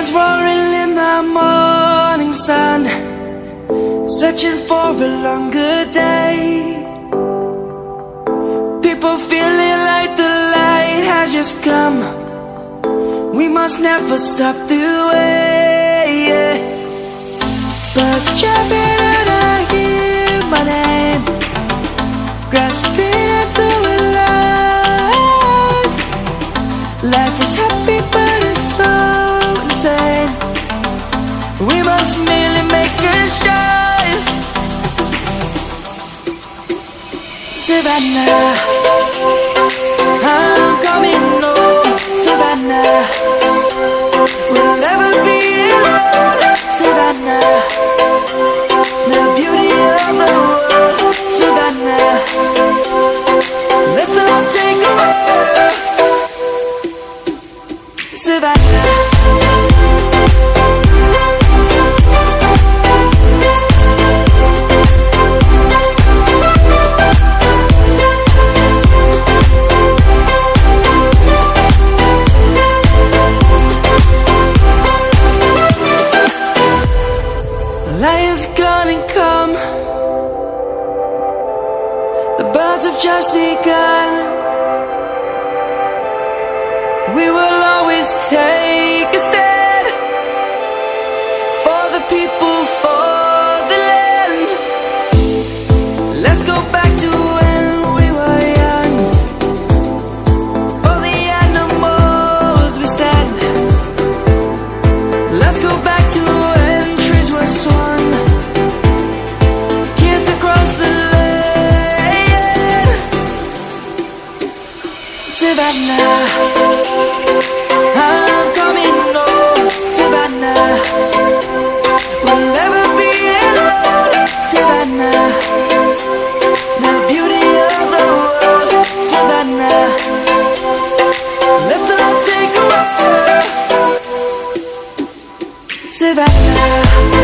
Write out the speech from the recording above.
lions roaring in the morning sun, searching for a longer day. People feeling like the light has just come. We must never stop the way, yeah. Birds chirping and I hear my name, grasping into a life. Life is happy but it's so insane. We must merely make a strive. Savannah, I'm coming home. Savannah, we'll never be alone. Savannah, the beauty of the world. Savannah, let's all take a walk. Savannah, lions gonna come. The birds have just begun. We will always take a stand for the people, for the land. Let's go back to when we were young. For the animals we stand. Let's go back to when trees were swung, kids across the lane. Savannah, I'm coming home. Savannah, we'll never be alone. Savannah, the beauty of the world. Savannah, let's all take a walk. Savannah.